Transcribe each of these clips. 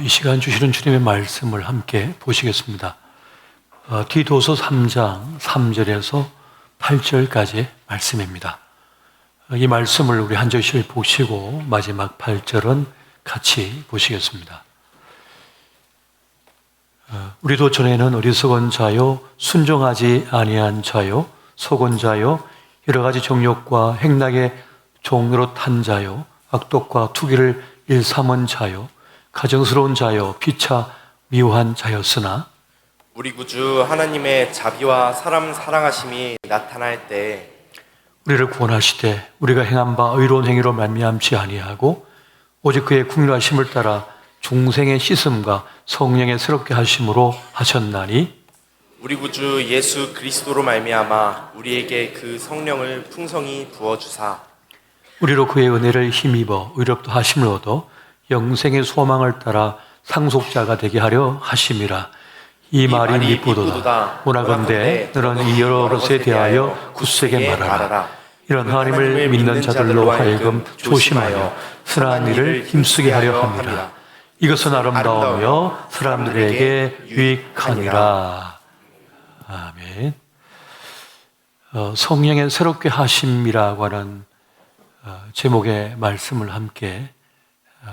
이 시간 주시는 주님의 말씀을 함께 보시겠습니다. 디도서 3장 3절에서 8절까지 말씀입니다. 이 말씀을 우리 한 절씩 보시고 마지막 8절은 같이 보시겠습니다. 우리도 전에는 어리석은 자요, 순종하지 아니한 자요, 속은 자요, 여러 가지 정욕과 행락의 종로로 탄 자요, 악독과 투기를 일삼은 자요, 가정스러운 자요, 피차 미워한 자였으나 우리 구주 하나님의 자비와 사람 사랑하심이 나타날 때 우리를 구원하시되 우리가 행한 바 의로운 행위로 말미암지 아니하고 오직 그의 국률하심을 따라 중생의 씻음과 성령의 새롭게 하심으로 하셨나니 우리 구주 예수 그리스도로 말미암아 우리에게 그 성령을 풍성히 부어주사 우리로 그의 은혜를 힘입어 의롭다 하심을 얻어 영생의 소망을 따라 상속자가 되게 하려 하심이라. 이 말이 미쁘도다. 원하건대 너는 이 여러 것에 대하여 굳세게 말하라. 이런 하나님을 믿는 자들로 하여금 조심하여 선한 일을 힘쓰게 하려 합니다. 이것은 아름다우며 사람들에게 유익하니라. 아멘. 성령의 새롭게 하심이라고 하는 제목의 말씀을 함께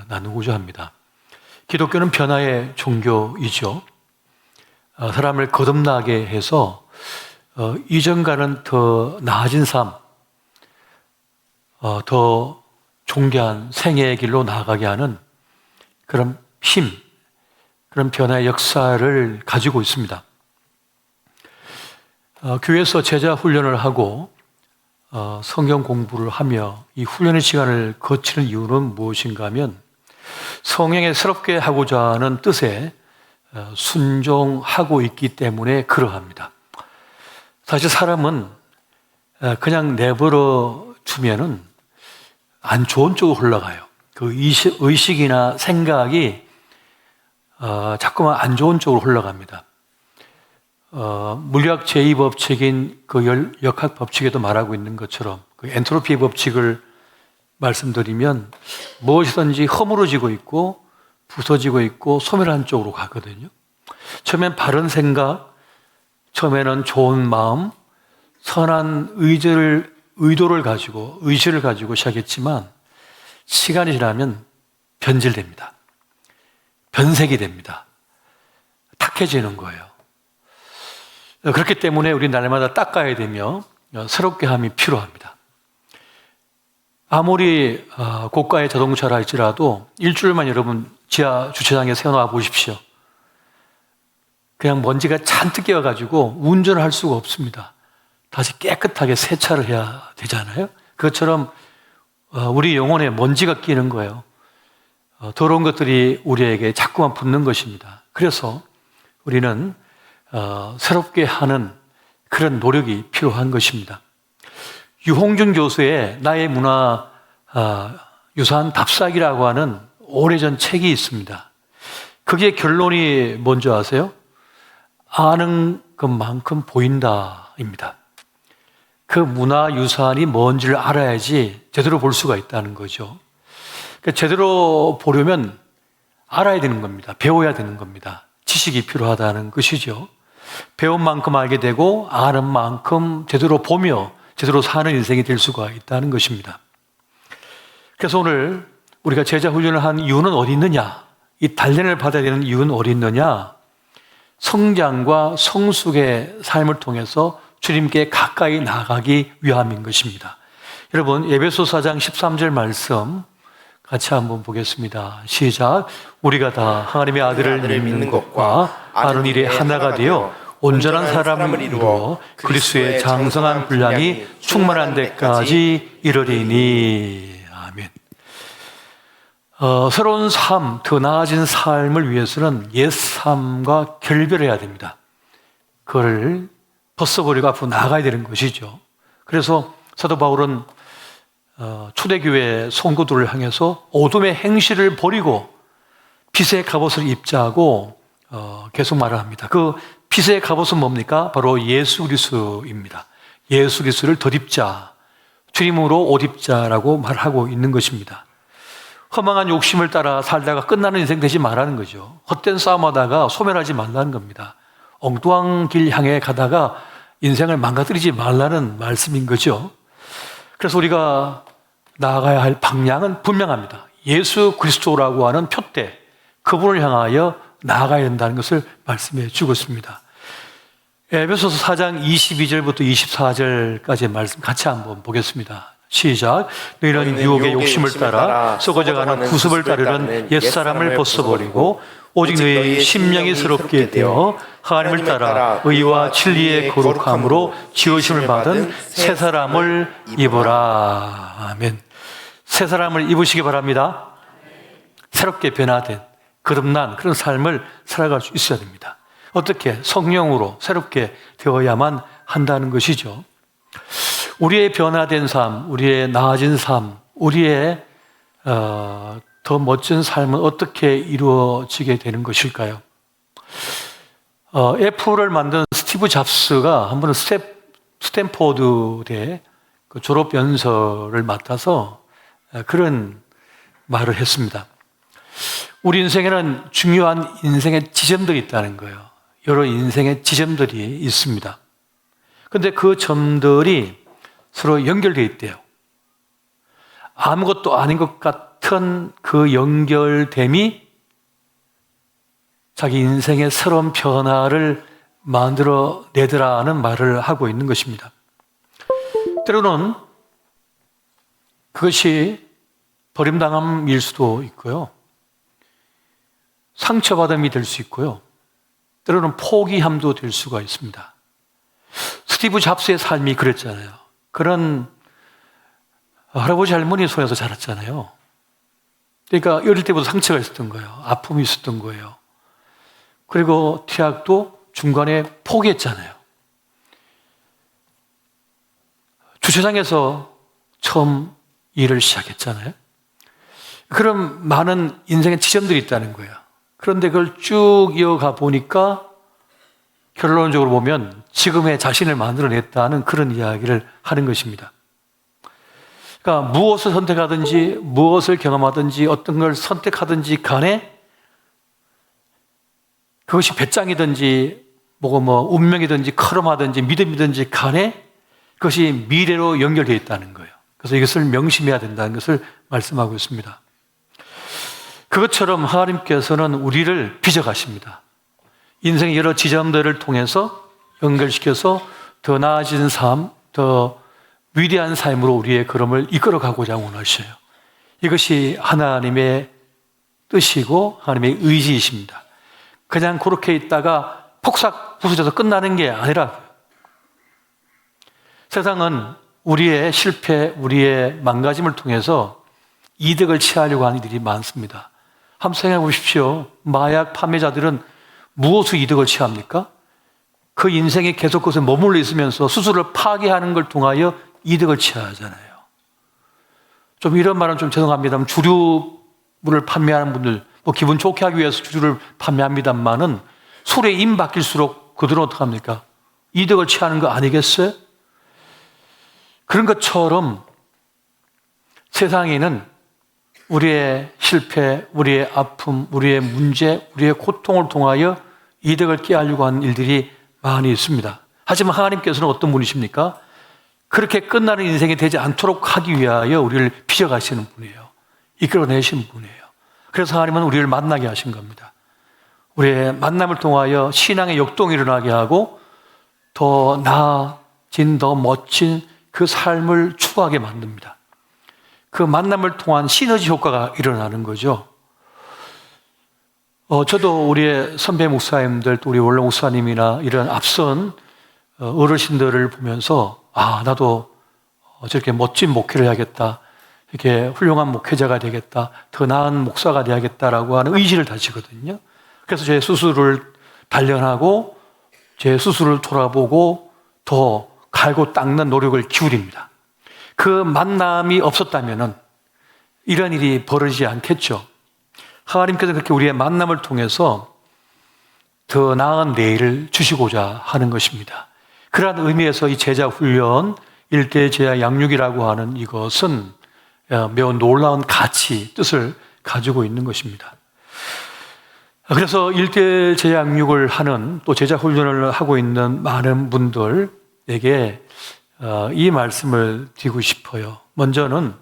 나누고자 합니다. 기독교는 변화의 종교이죠. 사람을 거듭나게 해서 이전과는 더 나아진 삶, 더 존귀한 생애의 길로 나아가게 하는 그런 힘, 그런 변화의 역사를 가지고 있습니다. 교회에서 제자 훈련을 하고 성경 공부를 하며 이 훈련의 시간을 거치는 이유는 무엇인가 하면 성령에 새롭게 하고자 하는 뜻에 순종하고 있기 때문에 그러합니다. 사실 사람은 그냥 내버려 두면은 안 좋은 쪽으로 흘러가요. 그 의식이나 생각이 자꾸만 안 좋은 쪽으로 흘러갑니다. 물리학 제2법칙인 그 역학 법칙에도 말하고 있는 것처럼 그 엔트로피 법칙을 말씀드리면 무엇이든지 허물어지고 있고 부서지고 있고 소멸한 쪽으로 가거든요. 처음엔 바른 생각, 처음에는 좋은 마음, 선한 의도를 가지고 의지를 가지고 시작했지만 시간이 지나면 변질됩니다. 변색이 됩니다. 탁해지는 거예요. 그렇기 때문에 우리 날마다 닦아야 되며 새롭게 함이 필요합니다. 아무리 고가의 자동차라 할지라도 일주일만 여러분 지하 주차장에 세워놔 보십시오. 그냥 먼지가 잔뜩 끼어가지고 운전을 할 수가 없습니다. 다시 깨끗하게 세차를 해야 되잖아요. 그것처럼 우리 영혼에 먼지가 끼는 거예요. 더러운 것들이 우리에게 자꾸만 붙는 것입니다. 그래서 우리는 새롭게 하는 그런 노력이 필요한 것입니다. 유홍준 교수의 나의 문화 유산 답사기라고 하는 오래전 책이 있습니다. 그게 결론이 뭔지 아세요? 아는 것만큼 보인다입니다. 그 문화 유산이 뭔지를 알아야지 제대로 볼 수가 있다는 거죠. 그러니까 제대로 보려면 알아야 되는 겁니다. 배워야 되는 겁니다. 지식이 필요하다는 것이죠. 배운 만큼 알게 되고 아는 만큼 제대로 보며 제대로 사는 인생이 될 수가 있다는 것입니다. 그래서 오늘 우리가 제자 훈련을 한 이유는 어디 있느냐? 이 단련을 받아야 되는 이유는 어디 있느냐? 성장과 성숙의 삶을 통해서 주님께 가까이 나가기 위함인 것입니다. 여러분 에베소 4장 13절 말씀 같이 한번 보겠습니다. 시작. 우리가 다 하나님의 아들을 믿는 것과 아는 일에 하나가 되어 온전한 사람을 이루어 그리스도의 장성한 분량이 충만한 데까지 이르리니. 아멘. 새로운 삶, 더 나아진 삶을 위해서는 옛 삶과 결별해야 됩니다. 그걸 벗어버리고 앞으로 나아가야 되는 것이죠. 그래서 사도 바울은 초대교회 성도들을 향해서 어둠의 행실을 버리고 빛의 갑옷을 입자고 계속 말을 합니다. 그 빛의 갑옷은 뭡니까? 바로 예수 그리스도입니다. 예수 그리스도를 덧입자, 주님으로 옷 입자라고 말하고 있는 것입니다. 허망한 욕심을 따라 살다가 끝나는 인생 되지 말라는 거죠. 헛된 싸움하다가 소멸하지 말라는 겁니다. 엉뚱한 길 향해 가다가 인생을 망가뜨리지 말라는 말씀인 거죠. 그래서 우리가 나아가야 할 방향은 분명합니다. 예수 그리스도라고 하는 표대, 그분을 향하여 나아가야 된다는 것을 말씀해 주고 있습니다. 에베소서 4장 22절부터 24절까지의 말씀 같이 한번 보겠습니다. 시작. 너희는 유혹의 욕심을 따라 썩어져가는 구습을 따르는 옛사람을 벗어버리고 오직 너희 심령이 새롭게 되어 하나님을 따라 의와 진리의 거룩함으로 지으심을 받은 새 사람을 입어라. 아멘. 새 사람을 입으시기 바랍니다. 새롭게 변화된 거듭난 그런 삶을 살아갈 수 있어야 됩니다. 어떻게? 성령으로 새롭게 되어야만 한다는 것이죠. 우리의 변화된 삶, 우리의 나아진 삶, 우리의 더 멋진 삶은 어떻게 이루어지게 되는 것일까요? 애플을 만든 스티브 잡스가 한 번은 스탠포드대 그 졸업 연설을 맡아서 그런 말을 했습니다. 우리 인생에는 중요한 인생의 지점들이 있다는 거예요. 여러 인생의 지점들이 있습니다. 그런데 그 점들이 서로 연결되어 있대요. 아무것도 아닌 것 같은 그 연결됨이 자기 인생의 새로운 변화를 만들어내더라는 말을 하고 있는 것입니다. 때로는 그것이 버림당함일 수도 있고요. 상처받음이 될 수 있고요. 때로는 포기함도 될 수가 있습니다. 스티브 잡스의 삶이 그랬잖아요. 그런 할아버지 할머니 손에서 자랐잖아요. 그러니까 어릴 때부터 상처가 있었던 거예요. 아픔이 있었던 거예요. 그리고 태학도 중간에 포기했잖아요. 주차장에서 처음 일을 시작했잖아요. 그런 많은 인생의 지점들이 있다는 거예요. 그런데 그걸 쭉 이어가 보니까 결론적으로 보면 지금의 자신을 만들어냈다는 그런 이야기를 하는 것입니다. 그러니까 무엇을 선택하든지 무엇을 경험하든지 어떤 걸 선택하든지 간에 그것이 배짱이든지 운명이든지 커럼하든지 믿음이든지 간에 그것이 미래로 연결되어 있다는 거예요. 그래서 이것을 명심해야 된다는 것을 말씀하고 있습니다. 그것처럼 하나님께서는 우리를 빚어가십니다. 인생의 여러 지점들을 통해서 연결시켜서 더 나아진 삶, 더 위대한 삶으로 우리의 걸음을 이끌어가고자 원하셔요. 이것이 하나님의 뜻이고 하나님의 의지이십니다. 그냥 그렇게 있다가 폭삭 부서져서 끝나는 게 아니라 세상은 우리의 실패, 우리의 망가짐을 통해서 이득을 취하려고 하는 일이 많습니다. 한번 생각해 보십시오. 마약 판매자들은 무엇을 이득을 취합니까? 그 인생에 계속 그것에 머물러 있으면서 스스로를 파괴하는 걸 통하여 이득을 취하잖아요. 좀 이런 말은 좀 죄송합니다만 주류를 판매하는 분들 기분 좋게 하기 위해서 주류를 판매합니다만은 술에 임 바뀔수록 그들은 어떡합니까? 이득을 취하는 거 아니겠어요? 그런 것처럼 세상에는 우리의 실패, 우리의 아픔, 우리의 문제, 우리의 고통을 통하여 이득을 꾀하려고 하는 일들이 많이 있습니다. 하지만 하나님께서는 어떤 분이십니까? 그렇게 끝나는 인생이 되지 않도록 하기 위하여 우리를 빚어가시는 분이에요. 이끌어내신 분이에요. 그래서 하나님은 우리를 만나게 하신 겁니다. 우리의 만남을 통하여 신앙의 역동이 일어나게 하고 더 나아진, 더 멋진 그 삶을 추구하게 만듭니다. 그 만남을 통한 시너지 효과가 일어나는 거죠. 저도 우리의 선배 목사님들, 또 우리 원로 목사님이나 이런 앞선 어르신들을 보면서 나도 저렇게 멋진 목회를 해야겠다, 이렇게 훌륭한 목회자가 되겠다, 더 나은 목사가 되야겠다라고 하는 의지를 다지거든요. 그래서 제 스스로를 단련하고 제 스스로를 돌아보고 더 갈고 닦는 노력을 기울입니다. 그 만남이 없었다면 이런 일이 벌어지지 않겠죠. 하나님께서 그렇게 우리의 만남을 통해서 더 나은 내일을 주시고자 하는 것입니다. 그러한 의미에서 이 제자 훈련, 일대 제자 양육이라고 하는 이것은 매우 놀라운 가치, 뜻을 가지고 있는 것입니다. 그래서 1대1 제양육을 하는 또 제자 훈련을 하고 있는 많은 분들에게 이 말씀을 드리고 싶어요. 먼저는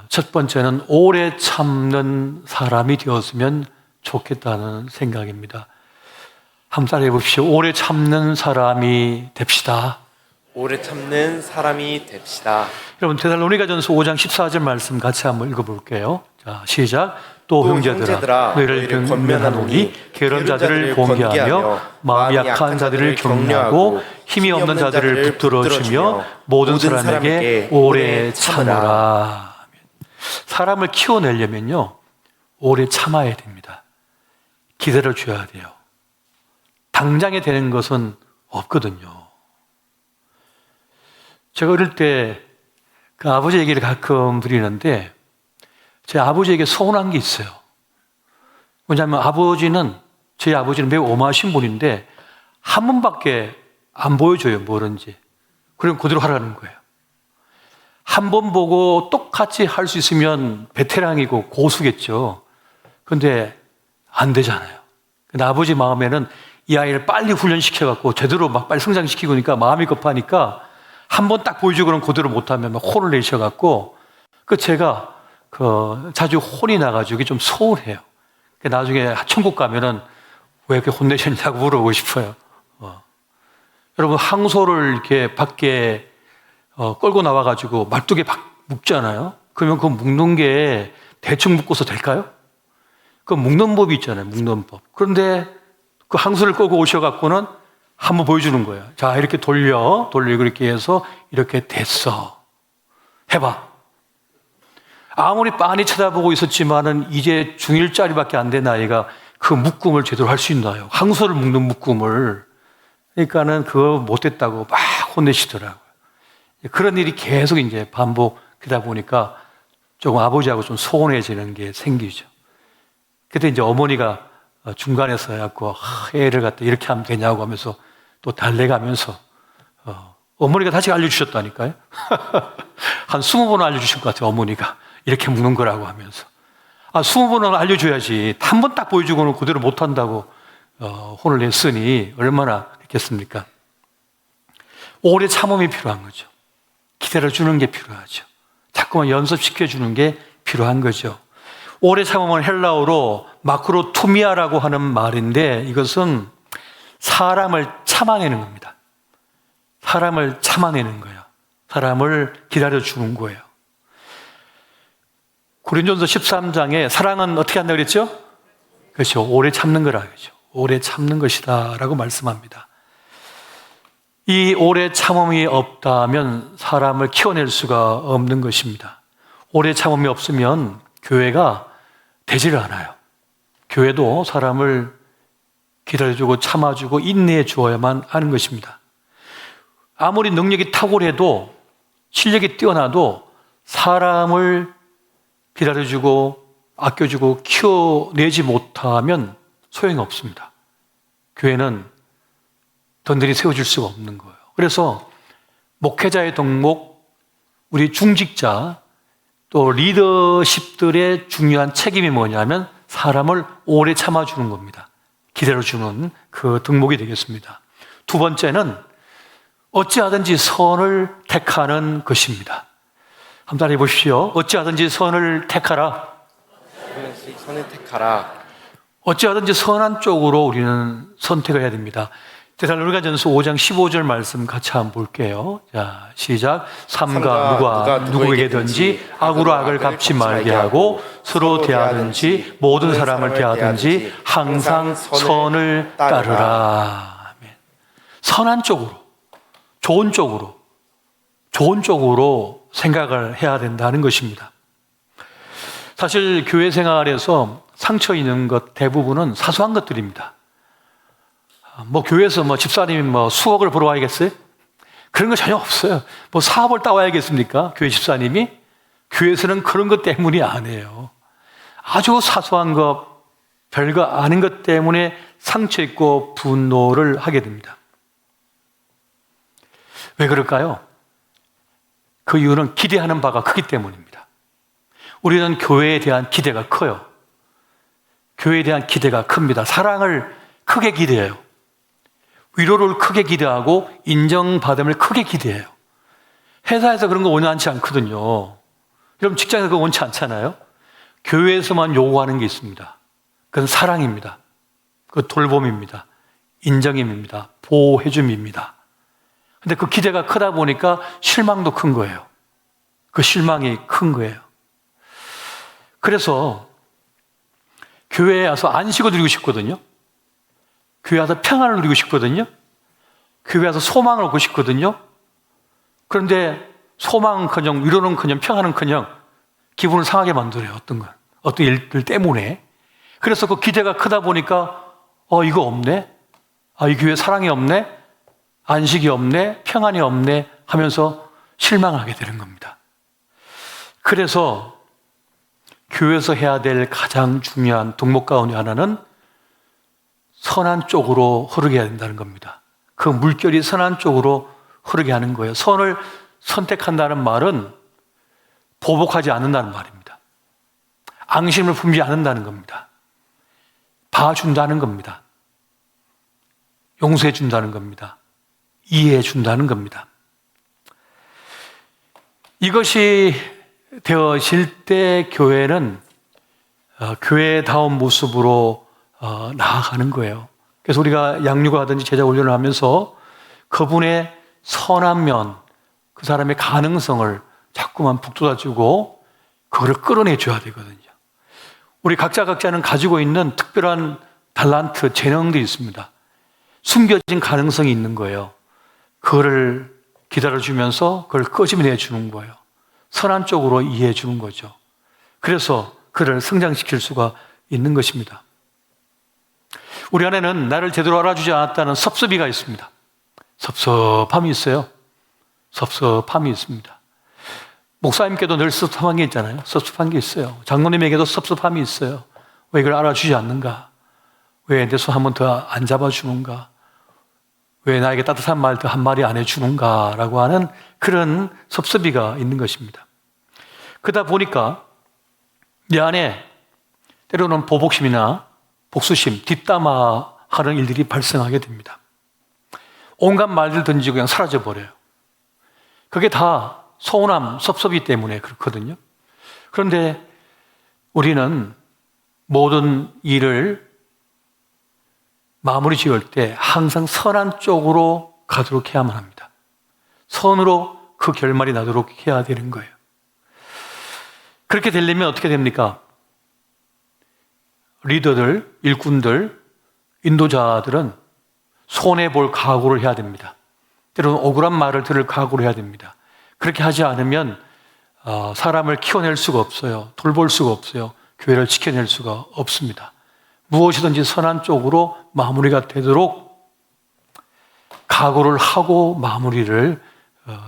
첫 번째는 오래 참는 사람이 되었으면 좋겠다는 생각입니다. 한번 따라해 보십시오. 오래 참는 사람이 됩시다. 오래 참는 사람이 됩시다. 여러분 데살로니가전서 5장 14절 말씀 같이 한번 읽어볼게요. 자, 시작. 또 형제들아 너희를 권면하노니 게으른 자들을 공개하며 마음이 약한 자들을 격려하고 힘이 없는 자들을 붙들어주며 모든 사람에게 오래 참으라. 사람을 키워내려면요 오래 참아야 됩니다. 기다려줘야 돼요. 당장에 되는 것은 없거든요. 제가 어릴 때 그 아버지 얘기를 가끔 드리는데 제 아버지에게 서운한 게 있어요. 왜냐하면 저희 아버지는 매우 엄하신 분인데 한 번밖에 안 보여줘요, 뭐든지. 그럼 그대로 하라는 거예요. 한 번 보고 똑같이 할 수 있으면 베테랑이고 고수겠죠. 근데 안 되잖아요. 근데 아버지 마음에는 이 아이를 빨리 훈련시켜갖고 제대로 막 빨리 성장시키고 니까 마음이 급하니까 한 번 딱 보여주고는 그대로 못하면 막 혼을 내셔갖고 제가 자주 혼이 나가지고 좀 서운해요. 나중에 천국 가면은 왜 이렇게 혼내셨냐고 물어보고 싶어요. 여러분 항소를 이렇게 밖에 끌고 나와가지고 말뚝에 묶잖아요. 그러면 그 묶는 게 대충 묶어서 될까요? 그 묶는 법이 있잖아요. 묶는 법. 그런데 그 항소를 끌고 오셔갖고는 한번 보여주는 거예요. 자, 이렇게 돌리고 이렇게 해서 이렇게 됐어. 해봐. 아무리 빤히 쳐다보고 있었지만은 이제 중1짜리밖에 안 된 아이가 그 묶음을 제대로 할 수 있나요? 항소를 묶는 묶음을. 그러니까는 그거 못했다고 막 혼내시더라고요. 그런 일이 계속 이제 반복되다 보니까 조금 아버지하고 좀 소원해지는 게 생기죠. 그때 이제 어머니가 중간에서 해갖고 애를 갖다 이렇게 하면 되냐고 하면서 또 달래가면서 어머니가 다시 알려주셨다니까요. 한 20번은 알려주신 것 같아요. 어머니가 이렇게 묶는 거라고 하면서 20번은 알려줘야지 한 번 딱 보여주고는 그대로 못한다고 혼을 냈으니 얼마나 했겠습니까? 오래 참음이 필요한 거죠. 기다려주는 게 필요하죠. 자꾸만 연습시켜주는 게 필요한 거죠. 오래 참음은 헬라어로 마크로투미아라고 하는 말인데 이것은 사람을 참아내는 겁니다. 사람을 참아내는 거예요. 사람을 기다려주는 거예요. 고린도전서 13장에 사랑은 어떻게 한다고 그랬죠? 그렇죠. 오래 참는 거라 그러죠. 오래 참는 것이다 라고 말씀합니다. 이 오래 참음이 없다면 사람을 키워낼 수가 없는 것입니다. 오래 참음이 없으면 교회가 되지를 않아요. 교회도 사람을 기다려주고 참아주고 인내해 주어야만 하는 것입니다. 아무리 능력이 탁월해도 실력이 뛰어나도 사람을 기다려주고 아껴주고 키워내지 못하면 소용이 없습니다. 교회는 던들이 세워질 수가 없는 거예요. 그래서 목회자의 덕목, 우리 중직자, 또 리더십들의 중요한 책임이 뭐냐면 사람을 오래 참아주는 겁니다. 기다려주는 그 덕목이 되겠습니다. 두 번째는 어찌하든지 선을 택하는 것입니다. 한번 따라해 보십시오. 어찌하든지 선을 택하라. 선을 택하라. 어찌하든지 선한 쪽으로 우리는 선택을 해야 됩니다. 데살로니가전서 5장 15절 말씀 같이 한번 볼게요. 자, 시작. 삼가 누가 누구에게든지 악으로 악을 갚지 말게 하고 서로 대하든지 모든 사람을 대하든지 항상 선을 따르라. 아멘. 선한 쪽으로, 좋은 쪽으로 생각을 해야 된다는 것입니다. 사실 교회 생활에서 상처 있는 것 대부분은 사소한 것들입니다. 교회에서 집사님이 수억을 벌어와야겠어요? 그런 거 전혀 없어요. 사업을 따와야겠습니까? 교회 집사님이? 교회에서는 그런 것 때문이 아니에요. 아주 사소한 것, 별거 아닌 것 때문에 상처 있고 분노를 하게 됩니다. 왜 그럴까요? 그 이유는 기대하는 바가 크기 때문입니다. 우리는 교회에 대한 기대가 커요. 교회에 대한 기대가 큽니다. 사랑을 크게 기대해요. 위로를 크게 기대하고 인정받음을 크게 기대해요. 회사에서 그런 거 원하지 않거든요. 여러분 직장에서 그거 원치 않잖아요. 교회에서만 요구하는 게 있습니다. 그건 사랑입니다. 그 돌봄입니다. 인정임입니다. 보호해줌입니다. 근데 그 기대가 크다 보니까 실망도 큰 거예요. 그 실망이 큰 거예요. 그래서 교회에 와서 안식을 누리고 싶거든요. 교회에 와서 평안을 누리고 싶거든요. 교회에 와서 소망을 얻고 싶거든요. 그런데 소망은커녕 위로는커녕 평안은커녕 기분을 상하게 만들어요. 어떤 일들 때문에. 그래서 그 기대가 크다 보니까 이거 없네. 이 교회 사랑이 없네. 안식이 없네. 평안이 없네 하면서 실망하게 되는 겁니다. 그래서 교회에서 해야 될 가장 중요한 덕목 가운데 하나는 선한 쪽으로 흐르게 해야 된다는 겁니다. 그 물결이 선한 쪽으로 흐르게 하는 거예요. 선을 선택한다는 말은 보복하지 않는다는 말입니다. 앙심을 품지 않는다는 겁니다. 봐준다는 겁니다. 용서해 준다는 겁니다. 이해해 준다는 겁니다. 이것이 되어질 때 교회는 교회다운 모습으로 나아가는 거예요. 그래서 우리가 양육하든지 제자 훈련을 하면서 그분의 선한 면, 그 사람의 가능성을 자꾸만 북돋아주고 그거를 끌어내줘야 되거든요. 우리 각자는 가지고 있는 특별한 달란트, 재능들이 있습니다. 숨겨진 가능성이 있는 거예요. 그거를 기다려주면서 그걸 끄집어내주는 거예요. 선한 쪽으로 이해해 주는 거죠. 그래서 그를 성장시킬 수가 있는 것입니다. 우리 안에는 나를 제대로 알아주지 않았다는 섭섭이가 있습니다. 섭섭함이 있어요. 섭섭함이 있습니다. 목사님께도 늘 섭섭한 게 있잖아요. 섭섭한 게 있어요. 장로님에게도 섭섭함이 있어요. 왜 이걸 알아주지 않는가? 왜 내 손 한 번 더 안 잡아주는가? 왜 나에게 따뜻한 말 더 한마디 안 해주는가? 라고 하는 그런 섭섭이가 있는 것입니다. 그러다 보니까 내 안에 때로는 보복심이나 복수심, 뒷담화하는 일들이 발생하게 됩니다. 온갖 말들 던지고 그냥 사라져버려요. 그게 다 서운함, 섭섭이 때문에 그렇거든요. 그런데 우리는 모든 일을 마무리 지을 때 항상 선한 쪽으로 가도록 해야만 합니다. 선으로 그 결말이 나도록 해야 되는 거예요. 그렇게 되려면 어떻게 됩니까? 리더들, 일꾼들, 인도자들은 손해볼 각오를 해야 됩니다. 때로는 억울한 말을 들을 각오를 해야 됩니다. 그렇게 하지 않으면 사람을 키워낼 수가 없어요. 돌볼 수가 없어요. 교회를 지켜낼 수가 없습니다. 무엇이든지 선한 쪽으로 마무리가 되도록 각오를 하고 마무리를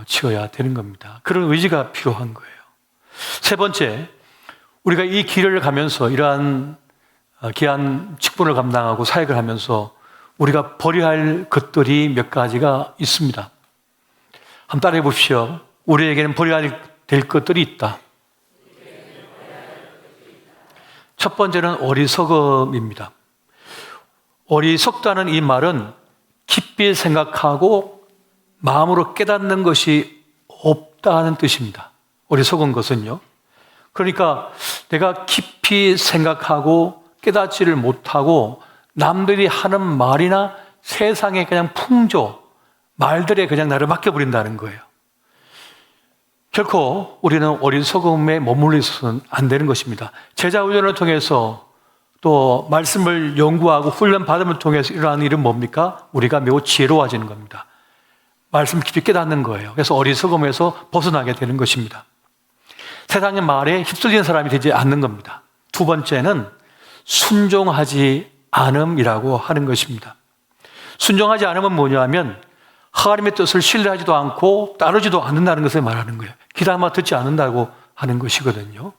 지어야 되는 겁니다. 그런 의지가 필요한 거예요. 세 번째, 우리가 이 길을 가면서 이러한 귀한 직분을 감당하고 사역을 하면서 우리가 버려야 할 것들이 몇 가지가 있습니다. 한번 따라해 보십시오. 우리에게는 버려야 될 것들이 있다. 첫 번째는 어리석음입니다. 어리석다는 이 말은 깊이 생각하고 마음으로 깨닫는 것이 없다는 뜻입니다. 어리석은 것은요. 그러니까 내가 깊이 생각하고 깨닫지를 못하고 남들이 하는 말이나 세상의 그냥 풍조, 말들에 그냥 나를 맡겨버린다는 거예요. 결코 우리는 어리석음에 머물러 있어서는 안 되는 것입니다. 제자훈련을 통해서 또 말씀을 연구하고 훈련받음을 통해서 일어나는 일은 뭡니까? 우리가 매우 지혜로워지는 겁니다. 말씀 깊이 깨닫는 거예요. 그래서 어리석음에서 벗어나게 되는 것입니다. 세상의 말에 휩쓸리는 사람이 되지 않는 겁니다. 두 번째는 순종하지 않음이라고 하는 것입니다. 순종하지 않음은 뭐냐면 하나님의 뜻을 신뢰하지도 않고 따르지도 않는다는 것을 말하는 거예요. 귀담아 듣지 않는다고 하는 것이거든요.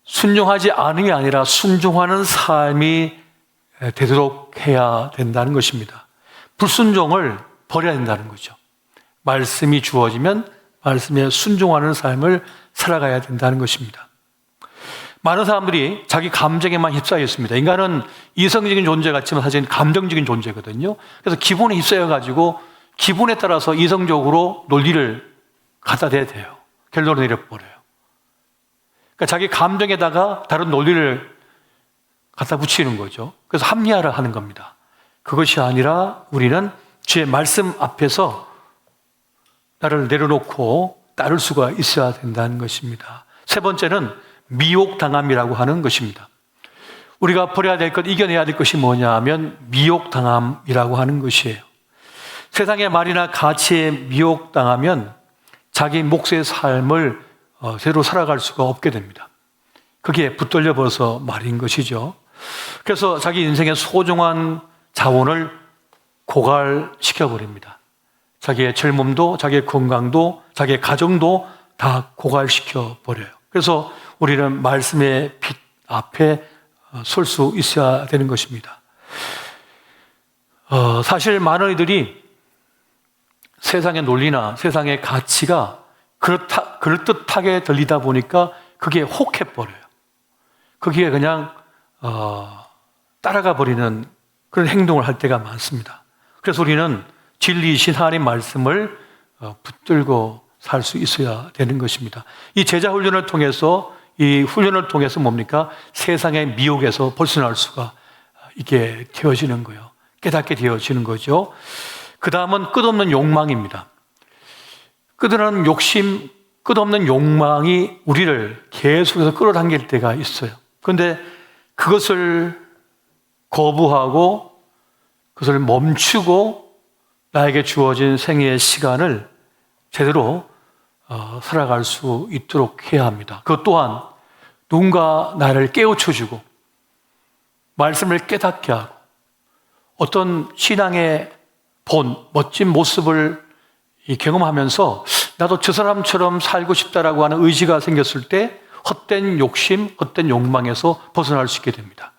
순종하지 않음이 아니라 순종하는 삶이 되도록 해야 된다는 것입니다. 불순종을 버려야 된다는 거죠. 말씀이 주어지면 말씀에 순종하는 삶을 살아가야 된다는 것입니다. 많은 사람들이 자기 감정에만 휩싸여 있습니다. 인간은 이성적인 존재 같지만 사실은 감정적인 존재거든요. 그래서 기분에 휩싸여가지고 기분에 따라서 이성적으로 논리를 갖다 대야 돼요. 결론을 내려버려요. 그러니까 자기 감정에다가 다른 논리를 갖다 붙이는 거죠. 그래서 합리화를 하는 겁니다. 그것이 아니라 우리는 주의 말씀 앞에서 나를 내려놓고 따를 수가 있어야 된다는 것입니다. 세 번째는 미혹당함이라고 하는 것입니다. 우리가 버려야 될 것, 이겨내야 될 것이 뭐냐 하면 미혹당함이라고 하는 것이에요. 세상의 말이나 가치에 미혹당하면 자기 몫의 삶을 제대로 살아갈 수가 없게 됩니다. 그게 붙들려 버려서 말인 것이죠. 그래서 자기 인생의 소중한 자원을 고갈시켜버립니다. 자기의 젊음도, 자기의 건강도, 자기의 가정도 다 고갈시켜버려요. 그래서 우리는 말씀의 빛 앞에 설 수 있어야 되는 것입니다. 사실 많은 이들이 세상의 논리나 세상의 가치가 그럴듯하게 들리다 보니까 그게 혹해버려요. 그게 그냥 따라가 버리는 그런 행동을 할 때가 많습니다. 그래서 우리는 진리이신 하나님 말씀을 붙들고 살 수 있어야 되는 것입니다. 이 제자 훈련을 통해서 뭡니까? 세상의 미혹에서 벗어날 수가 있게 되어지는 거예요. 깨닫게 되어지는 거죠. 그 다음은 끝없는 욕망입니다. 끝없는 욕망이 우리를 계속해서 끌어당길 때가 있어요. 그런데 그것을 거부하고 그것을 멈추고 나에게 주어진 생애의 시간을 제대로 살아갈 수 있도록 해야 합니다. 그것 또한 누군가 나를 깨우쳐주고 말씀을 깨닫게 하고 어떤 신앙의 멋진 모습을 경험하면서 나도 저 사람처럼 살고 싶다라고 하는 의지가 생겼을 때 헛된 욕심, 헛된 욕망에서 벗어날 수 있게 됩니다.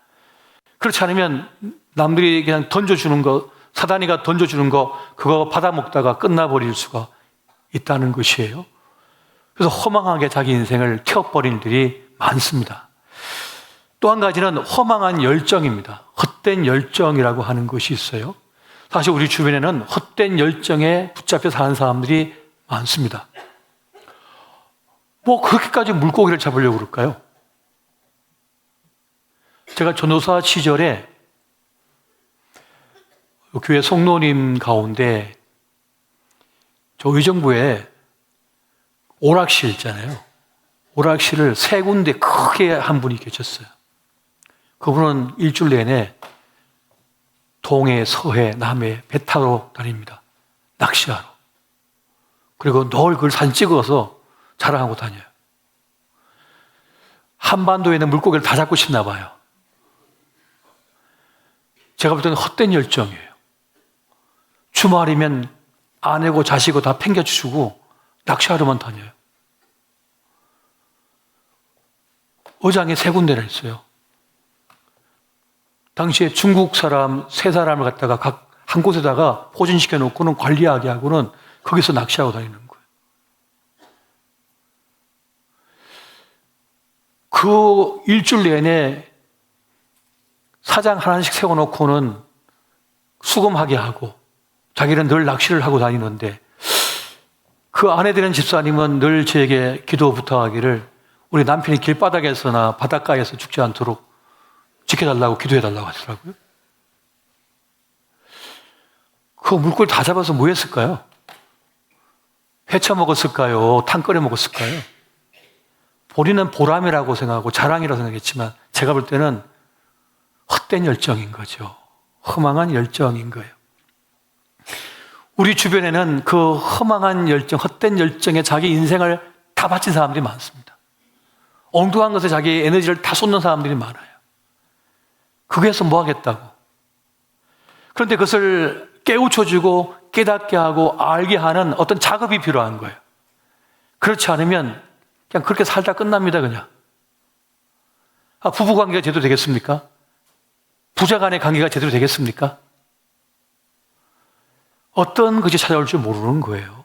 그렇지 않으면 남들이 그냥 던져주는 거, 사단이가 던져주는 거, 그거 받아먹다가 끝나버릴 수가 있다는 것이에요. 그래서 허망하게 자기 인생을 태워버린 일들이 많습니다. 또 한 가지는 허망한 열정입니다. 헛된 열정이라고 하는 것이 있어요. 사실 우리 주변에는 헛된 열정에 붙잡혀 사는 사람들이 많습니다. 뭐 그렇게까지 물고기를 잡으려고 그럴까요? 제가 전도사 시절에 교회 성도님 가운데 저 의정부에 오락실 있잖아요. 오락실을 3군데 크게 한 분이 계셨어요. 그분은 일주일 내내 동해, 서해, 남해 배 타러 다닙니다. 낚시하러. 그리고 늘 그걸 사진 찍어서 자랑하고 다녀요. 한반도에 있는 물고기를 다 잡고 싶나 봐요. 제가 볼 때는 헛된 열정이에요. 주말이면 아내고 자식고 다 팽겨주고 낚시하러만 다녀요. 어장에 3군데나 있어요. 당시에 중국 사람 3사람을 갖다가 각 한 곳에다가 포진시켜 놓고는 관리하게 하고는 거기서 낚시하고 다니는 거예요. 그 일주일 내내 사장 하나씩 세워놓고는 수금하게 하고 자기는 늘 낚시를 하고 다니는데 그 아내 되는 집사님은 늘 저에게 기도 부탁하기를 우리 남편이 길바닥에서나 바닷가에서 죽지 않도록 지켜달라고 기도해달라고 하더라고요. 그 물고기 다 잡아서 뭐 했을까요? 회쳐 먹었을까요? 탕 끓여 먹었을까요? 본인은 보람이라고 생각하고 자랑이라고 생각했지만 제가 볼 때는 헛된 열정인 거죠. 허망한 열정인 거예요. 우리 주변에는 그 허망한 열정, 헛된 열정에 자기 인생을 다 바친 사람들이 많습니다. 엉뚱한 것에 자기 에너지를 다 쏟는 사람들이 많아요. 거기에서 뭐 하겠다고. 그런데 그것을 깨우쳐주고 깨닫게 하고 알게 하는 어떤 작업이 필요한 거예요. 그렇지 않으면 그냥 그렇게 살다 끝납니다, 그냥. 부부관계가 제대로 되겠습니까? 부자 간의 관계가 제대로 되겠습니까? 어떤 것이 찾아올 줄 모르는 거예요.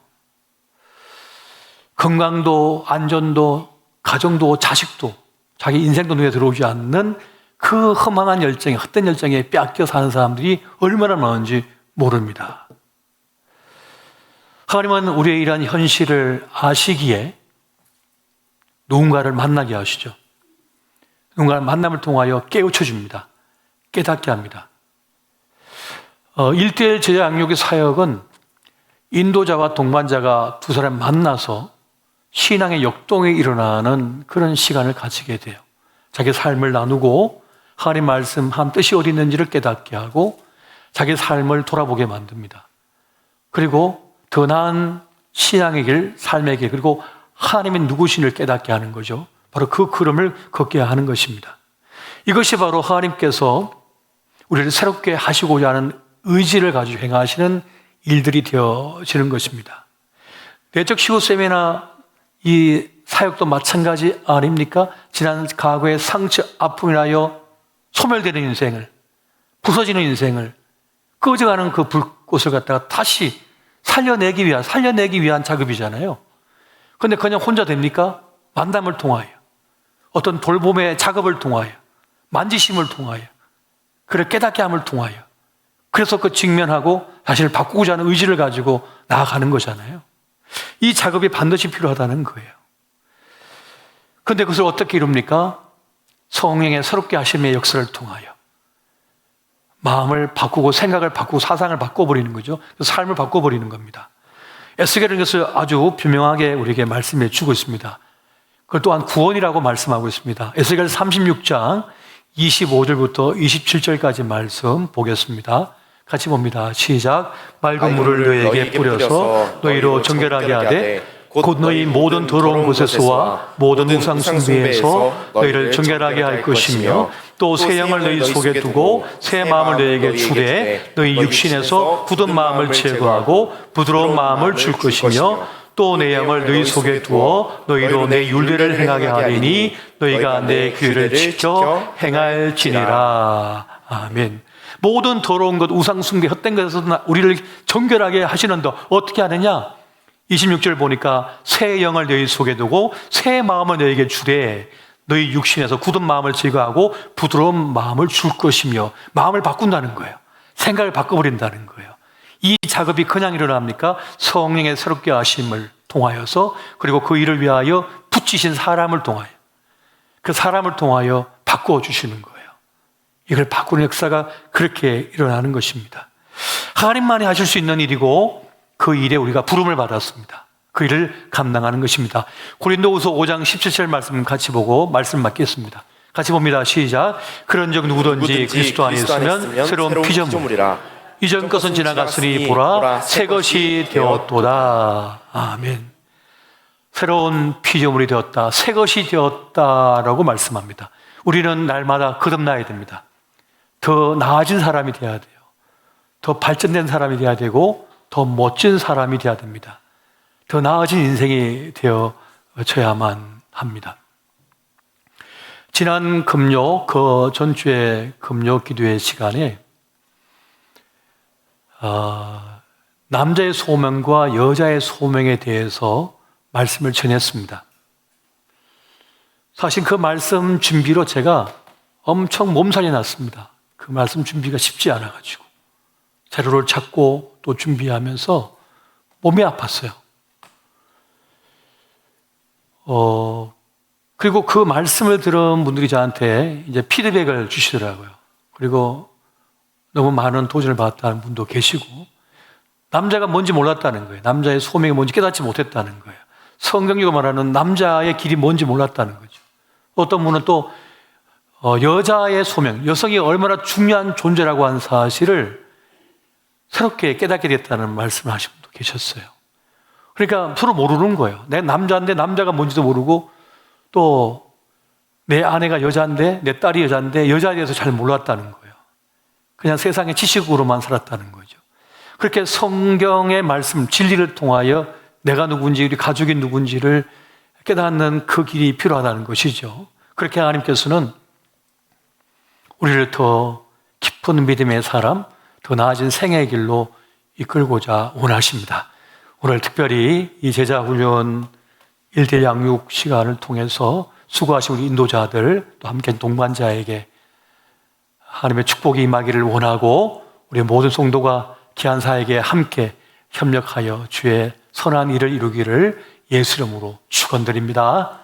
건강도, 안전도, 가정도, 자식도, 자기 인생도 눈에 들어오지 않는 그 허망한 열정에, 헛된 열정에 빼앗겨 사는 사람들이 얼마나 많은지 모릅니다. 하나님은 우리의 이러한 현실을 아시기에 누군가를 만나게 하시죠. 누군가를 만남을 통하여 깨우쳐 줍니다. 깨닫게 합니다. 1:1 제자 양육의 사역은 인도자와 동반자가 두 사람 만나서 신앙의 역동이 일어나는 그런 시간을 가지게 돼요. 자기 삶을 나누고 하나님 말씀 한 뜻이 어디 있는지를 깨닫게 하고 자기 삶을 돌아보게 만듭니다. 그리고 더 나은 신앙의 길, 삶의 길, 그리고 하나님이 누구신을 깨닫게 하는 거죠. 바로 그 걸음을 걷게 하는 것입니다. 이것이 바로 하나님께서 우리를 새롭게 하시고자 하는 의지를 가지고 행하시는 일들이 되어지는 것입니다. 내적 시호셈이나 이 사역도 마찬가지 아닙니까? 지난 과거의 상처, 아픔을 하여 소멸되는 인생을, 부서지는 인생을, 꺼져가는 그 불꽃을 갖다가 다시 살려내기 위한 작업이잖아요. 그런데 그냥 혼자 됩니까? 만남을 통하여, 어떤 돌봄의 작업을 통하여, 만지심을 통하여, 그를 깨닫게 함을 통하여, 그래서 그 직면하고 자신을 바꾸고자 하는 의지를 가지고 나아가는 거잖아요. 이 작업이 반드시 필요하다는 거예요. 그런데 그것을 어떻게 이룹니까? 성령의 새롭게 하심의 역사를 통하여 마음을 바꾸고 생각을 바꾸고 사상을 바꿔버리는 거죠. 삶을 바꿔버리는 겁니다. 에스겔은 그것을 아주 분명하게 우리에게 말씀해 주고 있습니다. 그걸 또한 구원이라고 말씀하고 있습니다. 에스겔 36장 25절부터 27절까지 말씀 보겠습니다. 같이 봅니다. 시작. 맑은 물을 너희에게 뿌려서 너희로 정결하게 하되 곧 너희 모든 더러운 곳에서와 모든 우상 숭배에서 너희를 정결하게 할 것이며 또 새 영을 너희 속에 두고 새 마음을 너희에게 주되 너희 육신에서 굳은 마음을 제거하고 부드러운 마음을 줄 것이며 또 내 영을 너희 속에 두어 너희로 내 율례를 행하게 하리니 너희가 내 규례를 지켜 행할지니라. 아멘. 모든 더러운 것, 우상 숭배, 헛된 것에서 우리를 정결하게 하시는데 어떻게 하느냐? 26절 보니까 새 영을 너희 속에 두고 새 마음을 너희에게 주되 너희 육신에서 굳은 마음을 제거하고 부드러운 마음을 줄 것이며, 마음을 바꾼다는 거예요. 생각을 바꿔버린다는 거예요. 이 작업이 그냥 일어납니까? 성령의 새롭게 하심을 통하여서, 그리고 그 일을 위하여 붙이신 사람을 통하여, 그 사람을 통하여 바꿔주시는 거예요. 이걸 바꾸는 역사가 그렇게 일어나는 것입니다. 하나님만이 하실 수 있는 일이고 그 일에 우리가 부름을 받았습니다. 그 일을 감당하는 것입니다. 고린도후서 5장 17절 말씀 같이 보고 말씀 맡겠습니다. 같이 봅니다. 시작. 그런즉 누구든지 그리스도 안에 있으면 새로운 피조물이라. 이전 것은 지나갔으니 보라 새 것이 되었도다. 아멘. 새로운 피조물이 되었다, 새 것이 되었다라고 말씀합니다. 우리는 날마다 거듭나야 됩니다. 더 나아진 사람이 되어야 돼요. 더 발전된 사람이 되어야 되고 더 멋진 사람이 되어야 됩니다. 더 나아진 인생이 되어져야만 합니다. 지난 금요, 그 전주의 금요 기도회 시간에 남자의 소명과 여자의 소명에 대해서 말씀을 전했습니다. 사실 그 말씀 준비로 제가 엄청 몸살이 났습니다. 그 말씀 준비가 쉽지 않아가지고 자료를 찾고 또 준비하면서 몸이 아팠어요. 그리고 그 말씀을 들은 분들이 저한테 이제 피드백을 주시더라고요. 그리고 너무 많은 도전을 받았다는 분도 계시고, 남자가 뭔지 몰랐다는 거예요. 남자의 소명이 뭔지 깨닫지 못했다는 거예요. 성경적으로 말하는 남자의 길이 뭔지 몰랐다는 거죠. 어떤 분은 또 여자의 소명, 여성이 얼마나 중요한 존재라고 하는 사실을 새롭게 깨닫게 됐다는 말씀을 하신 분도 계셨어요. 그러니까 서로 모르는 거예요. 내 남자인데 남자가 뭔지도 모르고, 또 내 아내가 여자인데 내 딸이 여자인데 여자에 대해서 잘 몰랐다는 거예요. 그냥 세상의 지식으로만 살았다는 거죠. 그렇게 성경의 말씀, 진리를 통하여 내가 누군지, 우리 가족이 누군지를 깨닫는 그 길이 필요하다는 것이죠. 그렇게 하나님께서는 우리를 더 깊은 믿음의 사람, 더 나아진 생애의 길로 이끌고자 원하십니다. 오늘 특별히 이 제자훈련 일대 양육 시간을 통해서 수고하신 우리 인도자들 또 함께 동반자에게 하나님의 축복이 임하기를 원하고 우리 모든 성도가 귀한 사에게 함께 협력하여 주의 선한 일을 이루기를 예수 이름으로 축원드립니다.